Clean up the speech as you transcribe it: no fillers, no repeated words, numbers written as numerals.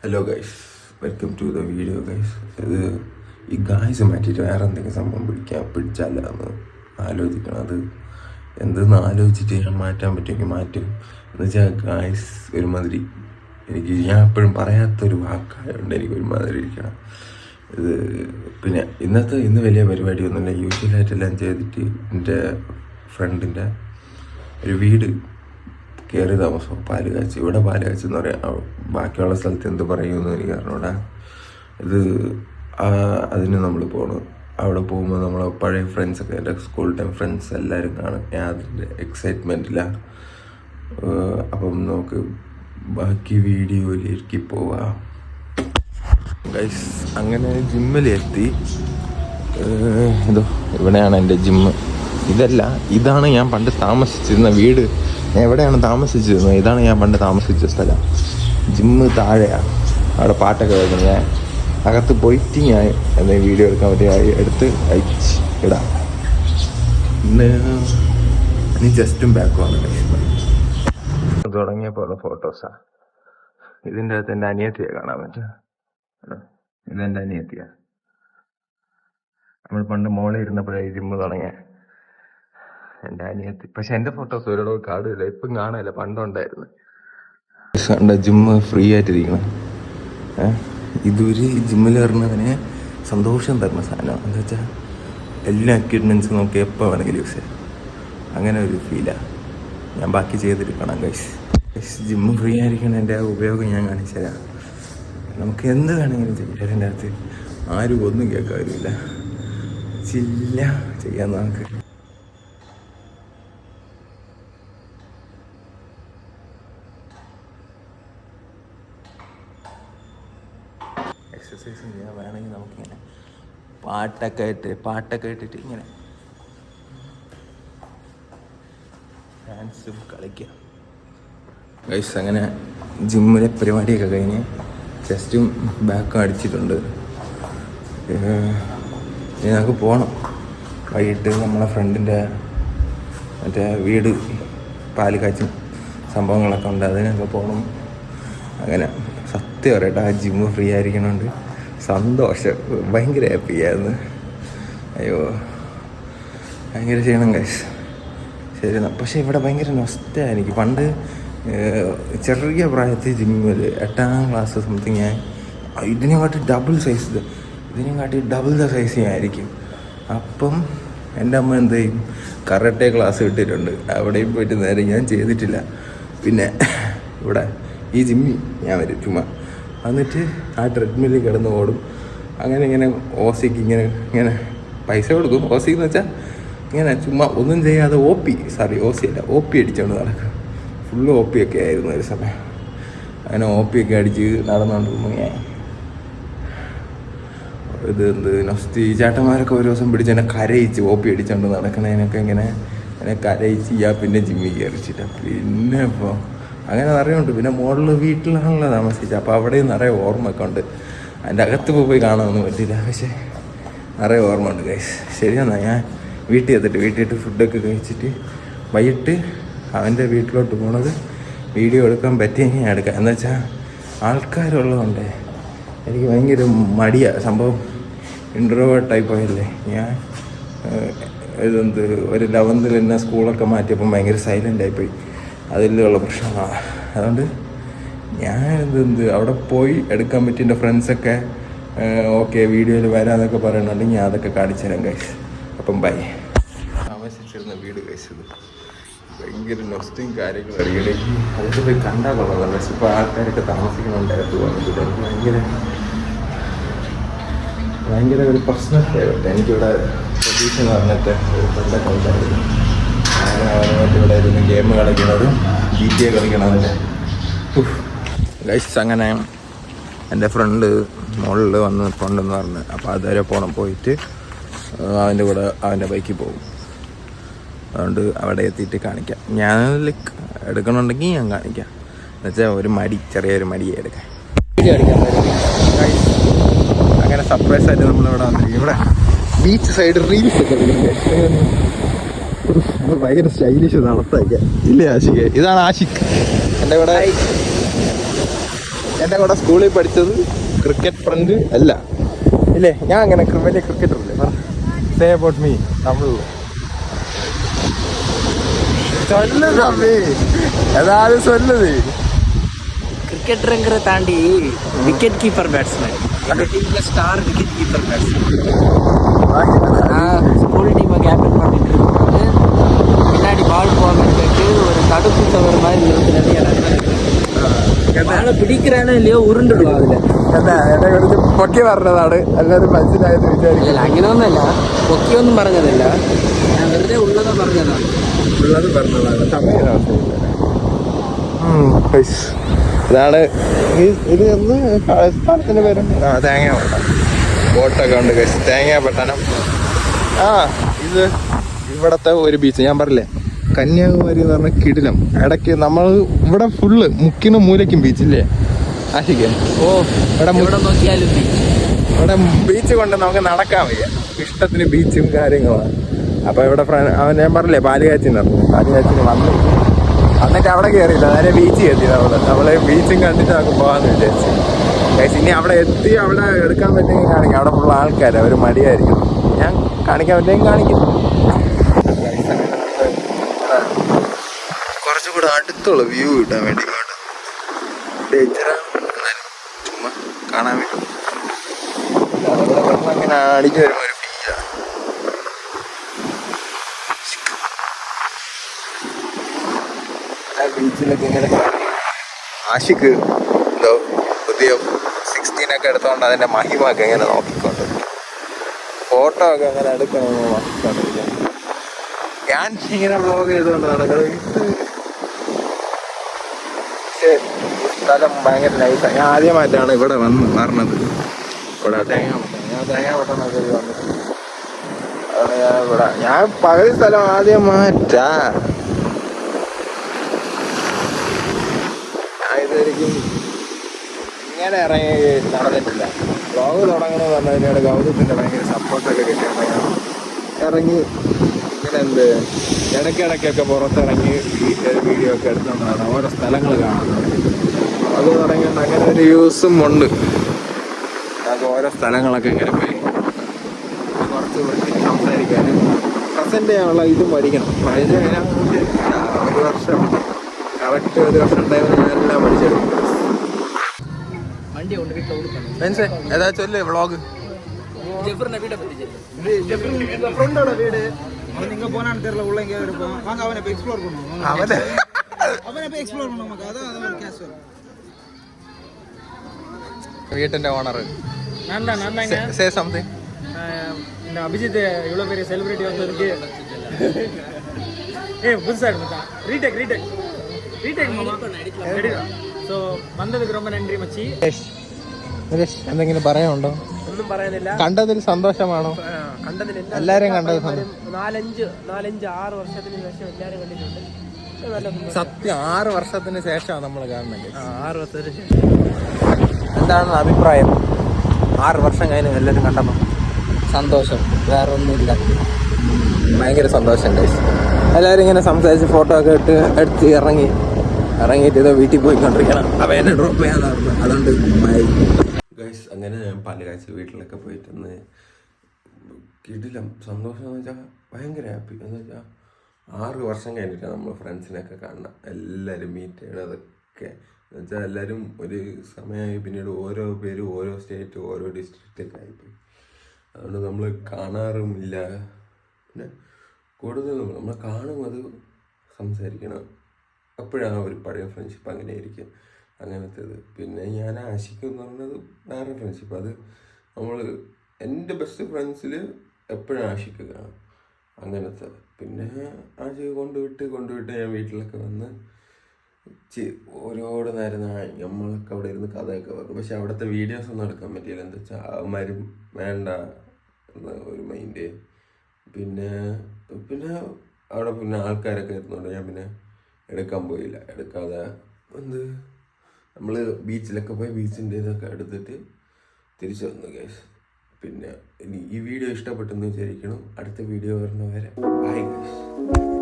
Hello guys, welcome to the video guys. ഇത് ഈ guys മാറ്റിയിട്ട് വേറെ എന്തെങ്കിലും സംഭവം പിടിച്ചാലോ എന്ന് ആലോചിക്കണം. അത് എന്തെന്ന് ആലോചിച്ചിട്ട് ഞാൻ മാറ്റാൻ പറ്റുമെങ്കിൽ മാറ്റും. എന്ന് വെച്ചാൽ ഗായ്സ് ഒരുമാതിരി ഞാൻ എപ്പോഴും പറയാത്തൊരു വാക്കായതുകൊണ്ട് എനിക്ക് ഒരുമാതിരി ഇരിക്കണം. ഇത് പിന്നെ ഇന്ന് വലിയ പരിപാടിയൊന്നുമില്ല. യൂഷ്വലായിട്ടെല്ലാം ചെയ്തിട്ട് എൻ്റെ ഫ്രണ്ടിൻ്റെ ഒരു വീട് കയറി താമസം പാലുകാച്ചി. ഇവിടെ പാലുകാച്ചി എന്ന് പറയാം. ബാക്കിയുള്ള സ്ഥലത്ത് എന്ത് പറയുമെന്ന് എനിക്ക് അറിഞ്ഞൂടാ. ഇത് അതിന് നമ്മൾ പോകണം. അവിടെ പോകുമ്പോൾ നമ്മളെ പഴയ ഫ്രണ്ട്സൊക്കെ, എൻ്റെ സ്കൂൾ ടൈം ഫ്രണ്ട്സ് എല്ലാവരും കാണും. ഞാൻ അതിൻ്റെ എക്സൈറ്റ്മെൻറ്റിലാണ്. അപ്പം നമുക്ക് ബാക്കി വീഡിയോയിലേക്ക് പോവാം ഗൈസ്. അങ്ങനെ ജിമ്മിലെത്തി. ഇവിടെയാണ് എൻ്റെ ജിമ്മ്. ഇതാണ് ഞാൻ പണ്ട് താമസിച്ചിരുന്ന വീട്. ഞാൻ എവിടെയാണ് താമസിച്ചിരുന്നത്? ഇതാണ് ഞാൻ പണ്ട് താമസിച്ച സ്ഥലം. ജിമ്മ് താഴെയാണ്. അവിടെ പാട്ടൊക്കെ കേൾക്കുന്നത്. ഞാൻ അകത്ത് പോയിട്ട് ഞാൻ എന്തെങ്കിലും വീഡിയോ എടുക്കാൻ പറ്റിയ എടുത്ത് അയച്ച് ഇടാം. ഇനി ജസ്റ്റും ബാക്കുമാണ് തുടങ്ങിയപ്പോൾ ഫോട്ടോസാണ്. ഇതിൻ്റെ അകത്ത് എൻ്റെ അനിയത്തിയെ കാണാൻ പറ്റുക. ഇതെൻ്റെ അനിയത്തിയാണ്. നമ്മൾ പണ്ട് മോളിൽ ഇരുന്നപ്പോഴേ ജിമ്മ് തുടങ്ങിയ എൻ്റെ അനിയത്തി. പക്ഷെ എൻ്റെ ഫോട്ടോസ് ഒരിടവും കാണില്ല, ഇപ്പം കാണാനില്ല, പണ്ടുണ്ടായിരുന്നു. Gym free ആയിട്ടിരിക്കണം. ഇതൊരു ജിമ്മിൽ കയറുന്നതിന് സന്തോഷം തരുന്ന സാധനമാണ്. എന്താ വെച്ചാൽ എല്ലാ എക്യുപ്മെൻറ്റ്സും നോക്കി എപ്പോൾ വേണമെങ്കിലും യൂസ് ചെയ്യാം. അങ്ങനെ ഒരു ഫീലാണ്. ഞാൻ ബാക്കി ചെയ്തിട്ട് കാണാം ഗൈസ്. ജിമ്മ് ഫ്രീ ആയിരിക്കണതിൻ്റെ ആ ഉപയോഗം ഞാൻ കാണിച്ചു തരാം. നമുക്ക് എന്ത് വേണമെങ്കിലും ചെയ്യാം. അതിൻ്റെ അകത്ത് ആരും ഒന്നും കേൾക്കാറില്ല. ചില്ല ചെയ്യാൻ നമുക്ക്. എക്സസൈസ് ചെയ്യാൻ വേണമെങ്കിൽ നമുക്കിങ്ങനെ പാട്ടൊക്കെ ഇട്ടിട്ട് ഇങ്ങനെ ഡാൻസും കളിക്കാം ഗൈസ്. അങ്ങനെ ജിമ്മിലെ പരിപാടിയൊക്കെ കഴിഞ്ഞ് ചെസ്റ്റും ബാക്കും അടിച്ചിട്ടുണ്ട്. ഇനി നമുക്ക് പോകണം. വൈകിട്ട് നമ്മളെ ഫ്രണ്ടിൻ്റെ മറ്റേ വീട് പാലുകാച്ചും സംഭവങ്ങളൊക്കെ ഉണ്ട്, അതിനൊക്കെ പോകണം. അങ്ങനെ സത്യം പറയട്ടെ, ആ ജിമ്മ് ഫ്രീ ആയിരിക്കണോണ്ട് സന്തോഷം, ഭയങ്കര ഹാപ്പിയായിരുന്നു. അയ്യോ, ഭയങ്കര ചെയ്യണം ഗൈസ്. ശരി എന്നാൽ. പക്ഷേ ഇവിടെ ഭയങ്കര നൊസ്റ്റാണ് എനിക്ക്. പണ്ട് ചെറിയ പ്രായത്തിൽ ജിമ്മിൽ 8ാം ക്ലാസ് സംതിങ് ഞാൻ ഇതിനെക്കാട്ടി ഡബിൾ ദ സൈസ് ഞാനായിരിക്കും. അപ്പം എൻ്റെ അമ്മ എന്ത് ചെയ്യും, കരാട്ടെ ക്ലാസ് കിട്ടിയിട്ടുണ്ട്. അവിടെയും പോയിട്ട് നേരെ ഞാൻ ചെയ്തിട്ടില്ല. പിന്നെ ഇവിടെ ഈ ജിമ്മിൽ ഞാൻ വരും ചുമ്മാ. എന്നിട്ട് ആ ട്രെഡ്മില്ലിൽ കിടന്ന് ഓടും. അങ്ങനെ ഓസിക്ക് ഇങ്ങനെ പൈസ കൊടുക്കും. ഓസി എന്ന് വെച്ചാൽ ഇങ്ങനെ ചുമ്മാ ഒന്നും ചെയ്യാതെ OP അടിച്ചുകൊണ്ട് നടക്കും. ഫുള്ള് OP ഒക്കെ ആയിരുന്നു ഒരു സമയം. അങ്ങനെ OP ഒക്കെ അടിച്ച് നടന്നുകൊണ്ടിരുന്നു ഞാൻ. ഈ ചേട്ടന്മാരൊക്കെ ഒരു ദിവസം പിടിച്ച് എന്നെ കരയിച്ച് OP അടിച്ചുകൊണ്ട് നടക്കണതിനൊക്കെ ഇങ്ങനെ കരയിച്ച് പിന്നെ ജിമ്മിൽ കയറിച്ചിട്ട്. പിന്നെ ഇപ്പോൾ അങ്ങനെ നിറയുണ്ട്. പിന്നെ മോളിൽ വീട്ടിലാണല്ലോ താമസിച്ചത്. അപ്പോൾ അവിടെയും നിറയെ ഓർമ്മയൊക്കെ ഉണ്ട്. അതിൻ്റെ അകത്ത് പോയി കാണാനൊന്നും പറ്റില്ല, പക്ഷേ നിറയെ ഓർമ്മ ഉണ്ട് ഗൈസ്. ശരിയെന്നാ, ഞാൻ വീട്ടിൽ ഫുഡൊക്കെ കഴിച്ചിട്ട് വൈകിട്ട് അവൻ്റെ വീട്ടിലോട്ട് പോണത് വീഡിയോ എടുക്കാൻ പറ്റിയെങ്കിൽ ഞാൻ എടുക്കാം. എന്ന് വെച്ചാൽ ആൾക്കാരുള്ളതുകൊണ്ട് എനിക്ക് ഭയങ്കര മടിയാണ് സംഭവം. ഇൻട്രോവേർട്ട് ടൈപ്പായല്ലേ ഞാൻ. ഒരു 11ൽ തന്നെ സ്കൂളൊക്കെ മാറ്റിയപ്പം ഭയങ്കര സൈലൻ്റ് ആയിപ്പോയി. അതിലുള്ള പ്രശ്നമാണ്. അതുകൊണ്ട് ഞാൻ അവിടെ പോയി എടുക്കാൻ പറ്റി. എൻ്റെ ഫ്രണ്ട്സൊക്കെ ഓക്കെ വീഡിയോയിൽ വരാമെന്നൊക്കെ പറയണുണ്ടെങ്കിൽ ഞാൻ അതൊക്കെ കാണിച്ചു തരാം ഗൈസ്. അപ്പം ബൈ. താമസിച്ചിരുന്ന വീട് കഴിച്ചത് ഭയങ്കര നൊസ്റ്റും കാര്യങ്ങളും ഇടയ്ക്ക് അതൊക്കെ പോയി കണ്ടാൽ കൊള്ളാം. പക്ഷെ ഇപ്പോൾ ആൾക്കാരൊക്കെ താമസിക്കണുണ്ടായിരുന്നു വന്നിട്ട് എനിക്ക് ഭയങ്കര ഒരു പ്രശ്നം ആയിട്ട്. എനിക്കിവിടെ പ്രതീക്ഷ എന്ന് പറഞ്ഞിട്ട് ഒരു ഫ്രണ്ടൊക്കെ ഉണ്ടായിരുന്നു. അങ്ങനെ ഇവിടെ ഇരുന്ന് ഗെയിം കളിക്കുന്നതും GTA കളിക്കണതിൻ്റെ ഗൈസ്. അങ്ങനെ എൻ്റെ ഫ്രണ്ട് മുകളിൽ വന്ന് കൊണ്ടെന്ന് പറഞ്ഞ്. അപ്പോൾ അതുവരെ പോയിട്ട് അവൻ്റെ കൂടെ അവൻ്റെ ബൈക്കിൽ പോകും. അതുകൊണ്ട് അവിടെ എത്തിയിട്ട് കാണിക്കാം. ഞാൻ എടുക്കണമെന്നുണ്ടെങ്കിൽ ഞാൻ കാണിക്കാം. എന്നുവെച്ചാൽ ചെറിയൊരു മടിയെ എടുക്കാം. വീഡിയോ അടിക്കാൻ ഗൈസ്. അങ്ങനെ സർപ്രൈസ് ആയിട്ട് നമ്മളിവിടെ വന്നിരിക്കും. ഇവിടെ ബീച്ച് സൈഡ് റീൽസ് ഒക്കെ ഭയങ്കര സ്റ്റൈലിഷ് നടത്താക്ക ഇല്ലേ ആഷിക്ക്? ഇതാണ് ആഷിഖ്. എൻ്റെ ഇവിടെ എൻ്റെ കൂടെ സ്കൂളിൽ പഠിച്ചത് ക്രിക്കറ്റ് ഫ്രണ്ട് അല്ല ഇല്ലേ? ഞാൻ അങ്ങനെ വലിയ ക്രിക്കറ്റർ ഇല്ലേ? സേ അബൌട്ട് മീ തമിഴ് சொல்லுது ஏதாவது சொல்லுது. கிரிக்கெட்டருங்கிற தாண்டி விக்கெட் கீப்பர் பேட்ஸ்மேன். எங்க டீம்ல star wicket keeper batsman. School டீமை கேப்டன் பண்ணிட்டு இருக்கும்போது பின்னாடி பால் போகிறதுக்கு ஒரு தடுப்பு சவர் மாதிரி நிறுத்தினது எனக்கு பாலை പിടിக்கிறானോ இல்லையோ ഉരുണ്ടിടും അതില്. എന്നെ കുറിച്ച് പൊക്കി പറഞ്ഞതാണ്, എല്ലാവരും മനസ്സിലായത് വിചാരിക്കില്ല. അങ്ങനെയൊന്നുമല്ല, പൊക്കിയൊന്നും പറഞ്ഞതല്ല, ഞാൻ വെറുതെ ഉള്ളത് പറഞ്ഞതാണ്. ഇതാണ് ഇത് ഒന്ന് സ്ഥലത്തിന്റെ പേര് തേങ്ങാപട്ടണം. ബോട്ടൊക്കെ ഉണ്ട് തേങ്ങാപട്ടണം. ഇത് ഇവിടത്തെ ഒരു ബീച്ച് ഞാൻ പറഞ്ഞില്ലേ, കന്യാകുമാരി എന്ന് പറഞ്ഞ കിടിലം. ഇടയ്ക്ക് നമ്മൾ ഇവിടെ ഫുള്ള് മുക്കിനും മൂലയ്ക്കും ബീച്ചില്ലേ ആശിക്ക്? ഇവിടെ നോക്കിയാലും ഇവിടെ ബീച്ച് കൊണ്ട് നമുക്ക് നടക്കാൻ വയ്യ, ഇഷ്ടത്തിന് ബീച്ചും കാര്യങ്ങളാണ്. അപ്പോൾ ഇവിടെ അവൻ ഞാൻ പറഞ്ഞില്ലേ പാലുകാച്ചിന് വന്നു, എന്നിട്ട് അവിടെ കയറിയില്ല, നേരെ ബീച്ച് കയറി. നമ്മള് ബീച്ചും കണ്ടിട്ട് നമുക്ക് പോകാമെന്ന് വിചാരിച്ചു. ഇനി അവിടെ എത്തി അവിടെ എടുക്കാൻ പറ്റുമെങ്കിൽ കാണിക്കാം. അവിടെ ഫുൾ ആൾക്കാരാണ്, ഒരു മടിയായിരിക്കും. ഞാൻ കാണിക്കാൻ പറ്റുമെങ്കിൽ കാണിക്കും. കുറച്ചുകൂടെ അടുത്തുള്ള വ്യൂ കിട്ടാൻ വേണ്ടി ചുമ്മാ കാണാൻ വേണ്ടി അങ്ങനെ അടിച്ചു വരുമ്പോൾ ഒരു ഫീലാണ്. ബീച്ചിലൊക്കെ ഇങ്ങനെ ആഷിക്ക് എന്തോ പുതിയ 16 ഒക്കെ എടുത്തോണ്ട് അതിന്റെ മഹിമൊക്കെ ഇങ്ങനെ നോക്കിക്കൊണ്ട് ഫോട്ടോ ഒക്കെ അങ്ങനെ എടുക്കണമെന്ന് നോക്കിക്കൊണ്ടിരിക്കുന്നു. ഞാൻ ഇങ്ങനെ വ്ലോഗ് ചെയ്തുകൊണ്ട് നടക്കുന്നത്. സ്ഥലം ഭയങ്കര നൈസാണ്. ഞാൻ ആദ്യമായിട്ടാണ് ഇവിടെ പറഞ്ഞത്. ഇവിടെ തേങ്ങാപട്ടണമൊക്കെ വന്നിട്ടുണ്ട്. അതുകൊണ്ട് ഞാൻ പകുതി സ്ഥലം ആദ്യമായിട്ടാ. ഇതുവരെയും ഇങ്ങനെ ഇറങ്ങി നടന്നിട്ടില്ല. വ്ലോഗ് തുടങ്ങണമെന്ന് പറഞ്ഞതിനോട് ഗൗതത്തിൻ്റെ ഭയങ്കര സപ്പോർട്ടൊക്കെ കിട്ടിയിട്ടുണ്ടെങ്കിൽ ഇറങ്ങി ഇങ്ങനെ ഇടയ്ക്കിടയ്ക്കൊക്കെ പുറത്തിറങ്ങി വീഡിയോ ഒക്കെ എടുത്തുകൊണ്ടാണ് ഓരോ സ്ഥലങ്ങൾ കാണുന്നത്. അത് തുടങ്ങിയിട്ട് അങ്ങനെ ഒരു യൂസും ഉണ്ട്. അത് ഓരോ സ്ഥലങ്ങളൊക്കെ ഇങ്ങനെ പോയി കുറച്ച് വൃത്തിക്ക് സംസാരിക്കാനും പ്രസൻറ്റ് ചെയ്യാനുള്ള ഇതും പഠിക്കണം. ഒരു വർഷം കറക്റ്റ് ഒരു വർഷം ഉണ്ടായിരുന്നു എല്ലാം പഠിച്ചെടുക്കും. ഏതാ ചൊല്ലേ വ്ളോഗ്? ஃப்ரெண்டோட வீடு அவன் எங்க போனான்னு தெரியல, உள்ள எங்கேயாவது இருப்பான். வாங்க அவனை போய் எக்ஸ்ப்ளோர் பண்ணுவோம். அவனை போய் எக்ஸ்ப்ளோர் பண்ணுவோம். அதான் ஒரு கேஷுவல். வீட்டிന്റെ ഓണർ സേ സംതിങ്. இந்த அபிஜித் இவ்வளோ பெரிய செலிபிரிட்டி வந்ததுக்கு புதுசாக இருந்துட்டான். ரீடேக் மாமா. ஸோ வந்ததுக்கு ரொம்ப நன்றி மச்சி. എന്തെങ്കിലും പറയാനുണ്ടോ? ഒന്നും പറയാനില്ല. കണ്ടതിൽ സന്തോഷമാണോ? കണ്ടതിൽ എല്ലാവരും കണ്ടത് 4-5 വർഷത്തിന് ശേഷം എല്ലാവരും കണ്ടിട്ടുണ്ട്. സത്യം 6 വർഷത്തിന് ശേഷമാണ് നമ്മൾ കാണുന്നത്. 6 വർഷത്തിന് ശേഷം എന്താണ് അഭിപ്രായം? 6 വർഷം കഴിഞ്ഞ് എല്ലാവരും കണ്ടപ്പോൾ സന്തോഷം, വേറെ ഒന്നുമില്ല. ഭയങ്കര സന്തോഷം ഗൈസ്. എല്ലാവരും ഇങ്ങനെ സംസാരിച്ച് ഫോട്ടോ ഒക്കെ എടുത്ത് ഇറങ്ങിയിട്ട് ഇതോ വീട്ടിൽ പോയിക്കൊണ്ടിരിക്കണം. അപ്പോൾ എന്നെ ഡ്രോപ്പ് ചെയ്യാൻ അതുകൊണ്ട് ബൈ ഗൈസ്. അങ്ങനെ ഞാൻ പാലുകാഴ്ച വീട്ടിലൊക്കെ പോയിട്ടൊന്ന് കിടിലം സന്തോഷം എന്ന് വെച്ചാൽ ഭയങ്കര ഹാപ്പി. എന്ന് വെച്ചാൽ 6 വർഷം കഴിഞ്ഞിട്ടാണ് നമ്മൾ ഫ്രണ്ട്സിനെയൊക്കെ കാണണം, എല്ലാവരും മീറ്റ് ചെയ്യണതൊക്കെ. എന്ന് വെച്ചാൽ എല്ലാവരും ഒരു സമയമായി, പിന്നീട് ഓരോ പേരും ഓരോ സ്റ്റേറ്റ് ഓരോ ഡിസ്ട്രിക്റ്റൊക്കെ ആയിപ്പോയി. അതുകൊണ്ട് നമ്മൾ കാണാറുമില്ല. പിന്നെ കൂടുതൽ നമ്മൾ കാണും, അത് സംസാരിക്കണം. അപ്പോഴാണ് ഒരു പഴയ ഫ്രണ്ട്ഷിപ്പ് അങ്ങനെ ആയിരിക്കും അങ്ങനത്തേത്. പിന്നെ ഞാൻ ആശിക്കും എന്ന് പറഞ്ഞത് വേറെ ഫ്രണ്ട്ഷിപ്പ്. അത് നമ്മൾ എൻ്റെ ബെസ്റ്റ് ഫ്രണ്ട്സിൽ എപ്പോഴും ആശിക്ക് കാണും അങ്ങനത്തെ. പിന്നെ ആശിക്ക് കൊണ്ടുവിട്ട് ഞാൻ വീട്ടിലൊക്കെ വന്ന് ഒരുപാട് നേരം നമ്മളൊക്കെ അവിടെ ഇരുന്ന് കഥയൊക്കെ പറഞ്ഞു. പക്ഷെ അവിടുത്തെ വീഡിയോസ് ഒന്നും എടുക്കാൻ പറ്റിയില്ല. എന്താ വെച്ചാൽ അവന്മാരും വേണ്ട എന്ന ഒരു മൈൻഡ്. പിന്നെ അവിടെ ആൾക്കാരൊക്കെ ഇരുന്നുകൊണ്ട് ഞാൻ പിന്നെ എടുക്കാൻ പോയില്ല. എടുക്കാതെ നമ്മൾ ബീച്ചിലൊക്കെ പോയി ബീച്ചിൻ്റെ ഇതൊക്കെ എടുത്തിട്ട് തിരിച്ചു വന്നു ഗൈസ്. പിന്നെ ഈ വീഡിയോ ഇഷ്ടപ്പെട്ടെന്ന് വിചാരിക്കണം. അടുത്ത വീഡിയോ വരുന്നവരെ ബൈ ഗൈസ്.